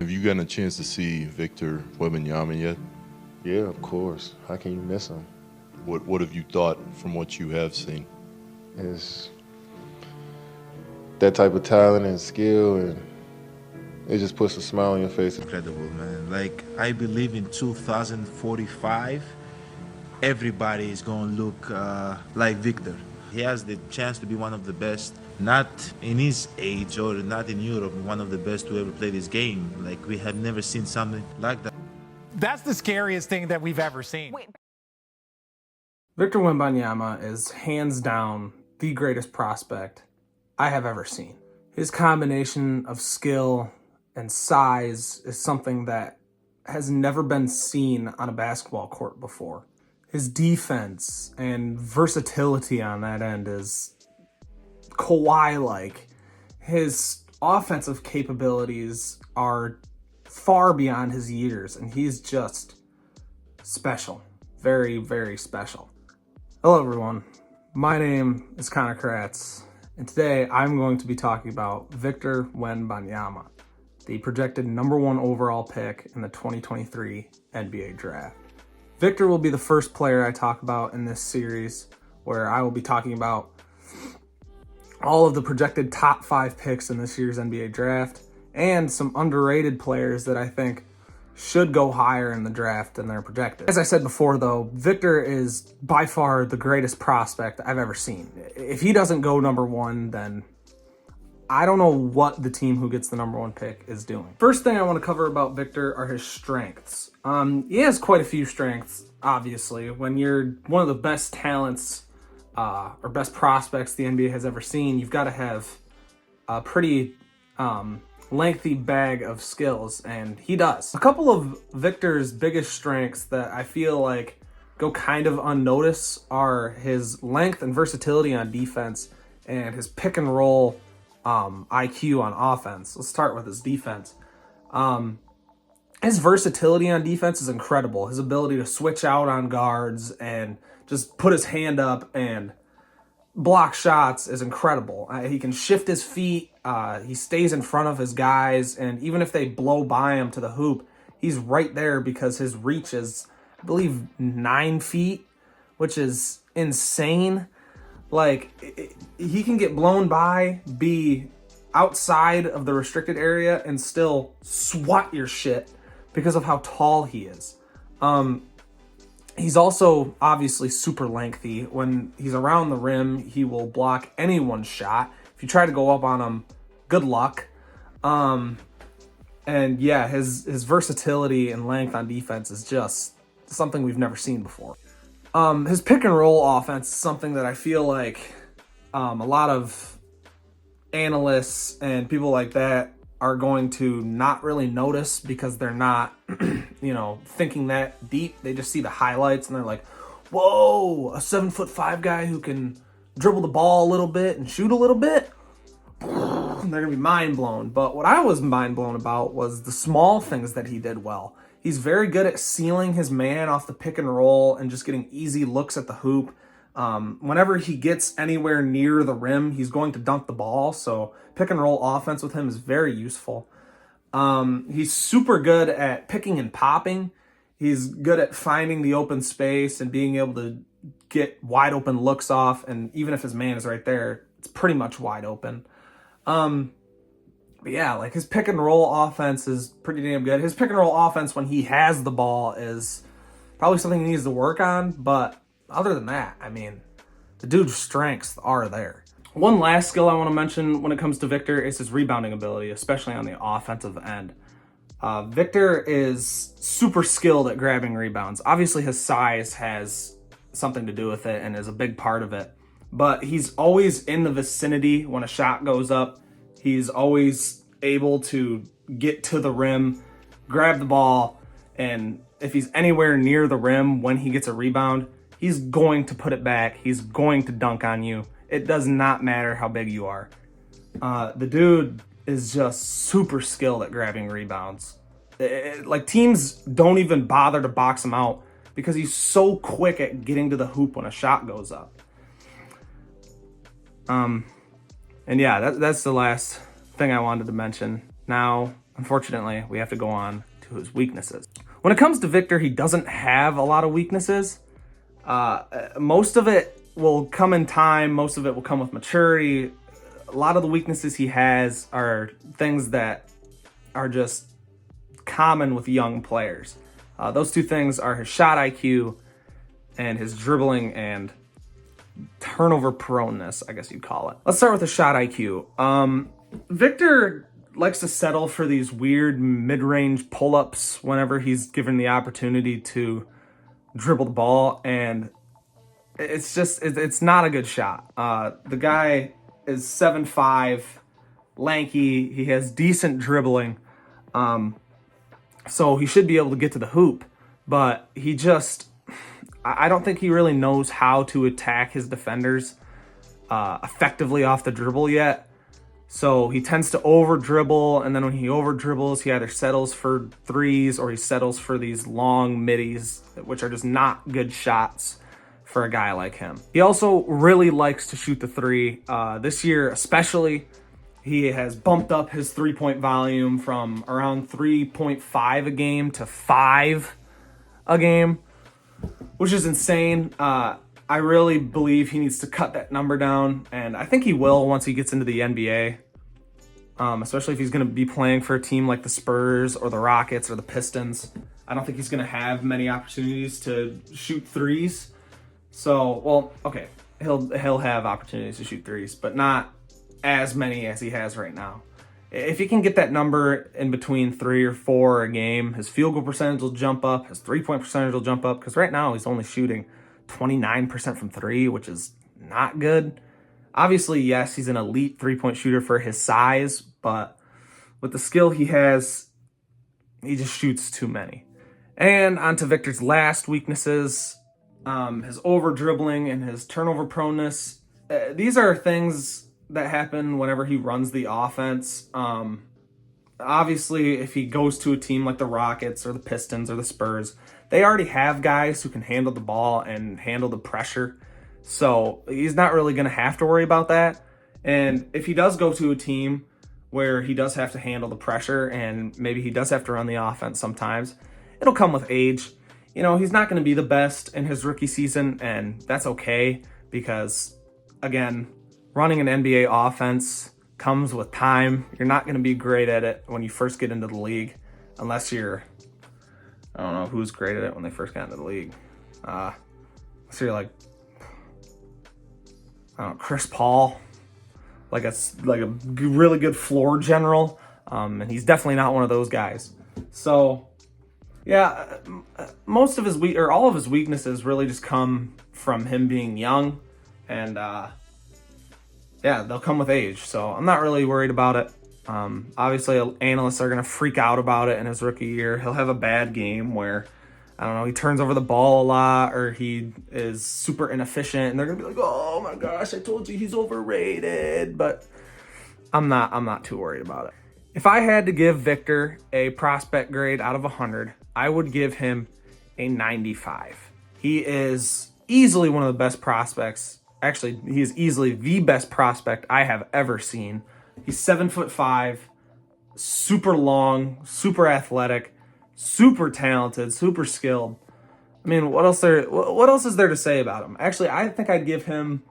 Have you gotten a chance to see Victor Wembanyama yet? Yeah, of course. How can you miss him? What have you thought from what you have seen? It's that type of talent and skill, and it just puts a smile on your face. Incredible, man. Like, I believe in 2045, everybody is going to look like Victor. He has the chance to be one of the best, not in his age or not in Europe, one of the best to ever play this game. Like, we have never seen something like that. That's the scariest thing that we've ever seen. Victor Wembanyama is hands down the greatest prospect I have ever seen. His combination of skill and size is something that has never been seen on a basketball court before. His defense and versatility on that end is Kawhi-like. His offensive capabilities are far beyond his years, and he's just special. Very, very special. Hello, everyone. My name is Connor Kratz, and today I'm going to be talking about Victor Wembanyama, the projected #1 overall pick in the 2023 NBA Draft. Victor will be the first player I talk about in this series, where I will be talking about all of the projected top 5 picks in this year's NBA Draft and some underrated players that I think should go higher in the draft than they're projected. As I said before, though, Victor is by far the greatest prospect I've ever seen. If he doesn't go #1, then I don't know what the team who gets the #1 pick is doing. First thing I want to cover about Victor are his strengths. He has quite a few strengths, obviously. When you're one of the best talents or best prospects the NBA has ever seen, you've got to have a pretty lengthy bag of skills, and he does. A couple of Victor's biggest strengths that I feel like go kind of unnoticed are his length and versatility on defense and his pick and roll IQ on offense. Let's start with his defense. His versatility on defense is incredible. His ability to switch out on guards and just put his hand up and block shots is incredible. He can shift his feet. He stays in front of his guys, and even if they blow by him to the hoop, he's right there because his reach is, I believe, 9 feet, which is insane. Like, he can get blown by, be outside of the restricted area, and still swat your shit because of how tall he is. He's also obviously super lengthy. When he's around the rim, he will block anyone's shot. If you try to go up on him, good luck. And yeah, his versatility and length on defense is just something we've never seen before. His pick and roll offense is something that I feel like a lot of analysts and people like that are going to not really notice because they're not, thinking that deep. They just see the highlights and they're like, whoa, a 7'5" guy who can dribble the ball a little bit and shoot a little bit. They're gonna be mind blown. But what I was mind blown about was the small things that he did well. He's very good at sealing his man off the pick and roll and just getting easy looks at the hoop. Whenever he gets anywhere near the rim, he's going to dunk the ball. So pick and roll offense with him is very useful. He's super good at picking and popping. He's good at finding the open space and being able to get wide open looks off. And even if his man is right there, it's pretty much wide open. But yeah, like his pick and roll offense is pretty damn good. His pick and roll offense when he has the ball is probably something he needs to work on. But other than that, I mean, the dude's strengths are there. One last skill I want to mention when it comes to Victor is his rebounding ability, especially on the offensive end. Victor is super skilled at grabbing rebounds. Obviously, his size has something to do with it and is a big part of it. But he's always in the vicinity when a shot goes up. He's always able to get to the rim, grab the ball, and if he's anywhere near the rim when he gets a rebound, he's going to put it back. He's going to dunk on you. It does not matter how big you are. The dude is just super skilled at grabbing rebounds. Like, teams don't even bother to box him out because he's so quick at getting to the hoop when a shot goes up. And yeah, that's the last thing I wanted to mention. Now, unfortunately, we have to go on to his weaknesses. When it comes to Victor, he doesn't have a lot of weaknesses. Most of it will come in time. Most of it will come with maturity. A lot of the weaknesses he has are things that are just common with young players. Those two things are his shot IQ and his dribbling and turnover proneness, I guess you'd call it. Let's start with the shot IQ. Victor likes to settle for these weird mid-range pull-ups whenever he's given the opportunity to dribble the ball, and it's not a good shot. The guy is 7'5", lanky. He has decent dribbling, so he should be able to get to the hoop, but I don't think he really knows how to attack his defenders effectively off the dribble yet. So he tends to over dribble, and then when he over dribbles, he either settles for threes or he settles for these long middies, which are just not good shots for a guy like him. He also really likes to shoot the three. This year especially, he has bumped up his three-point volume from around 3.5 a game to 5 a game, which is insane. I really believe he needs to cut that number down, and I think he will once he gets into the NBA, especially if he's going to be playing for a team like the Spurs or the Rockets or the Pistons. I don't think he's going to have many opportunities to shoot threes. So, well, okay, he'll have opportunities to shoot threes, but not as many as he has right now. If he can get that number in between 3 or 4 a game, his field goal percentage will jump up, his three-point percentage will jump up, because right now he's only shooting 29% from 3, which is not good. Obviously, yes, he's an elite three-point shooter for his size, but with the skill he has, he just shoots too many. And on to Victor's last weaknesses, his over-dribbling and his turnover proneness. These are things that happen whenever he runs the offense. Obviously, if he goes to a team like the Rockets or the Pistons or the Spurs, they already have guys who can handle the ball and handle the pressure. So he's not really going to have to worry about that. And if he does go to a team where he does have to handle the pressure and maybe he does have to run the offense sometimes, it'll come with age. You know, he's not going to be the best in his rookie season, and that's okay because, again, running an NBA offense comes with time. You're not going to be great at it when you first get into the league, unless you're, I don't know who's great at it when they first got into the league. So you're like, I don't know, Chris Paul, like a really good floor general, and he's definitely not one of those guys. So, yeah, most of his all of his weaknesses really just come from him being young, and yeah, they'll come with age. So I'm not really worried about it. Obviously, analysts are going to freak out about it in his rookie year. He'll have a bad game where, I don't know, he turns over the ball a lot or he is super inefficient, and they're going to be like, oh my gosh, I told you he's overrated. But I'm not too worried about it. If I had to give Victor a prospect grade out of 100, I would give him a 95. He is easily one of the best prospects. Actually, he is easily the best prospect I have ever seen. He's 7'5", super long, super athletic, super talented, super skilled. I mean, what else is there to say about him? Actually, I think I'd give him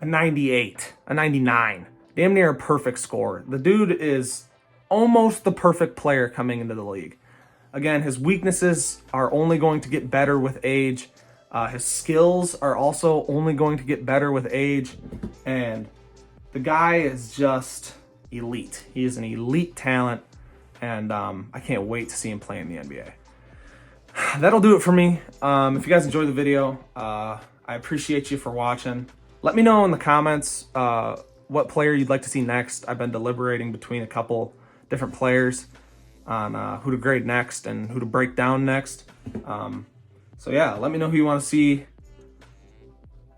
a 98, a 99. Damn near a perfect score. The dude is almost the perfect player coming into the league. Again, his weaknesses are only going to get better with age. His skills are also only going to get better with age. And the guy is just elite. He is an elite talent. And I can't wait to see him play in the NBA. That'll do it for me. If you guys enjoyed the video, I appreciate you for watching. Let me know in the comments what player you'd like to see next. I've been deliberating between a couple different players on who to grade next and who to break down next. So yeah, let me know who you want to see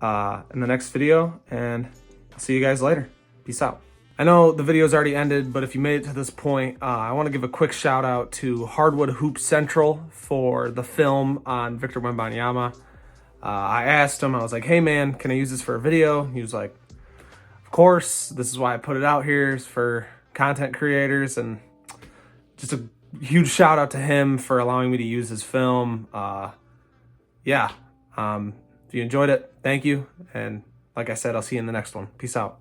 in the next video, and I'll see you guys later. Peace out. I know the video's already ended, but if you made it to this point, I want to give a quick shout out to Hardwood Hoop Central for the film on Victor Wembanyama. I asked him, I was like, hey man, can I use this for a video? He was like, of course, this is why I put it out here, is for content creators, and just a huge shout out to him for allowing me to use his film. If you enjoyed it, thank you. And like I said, I'll see you in the next one. Peace out.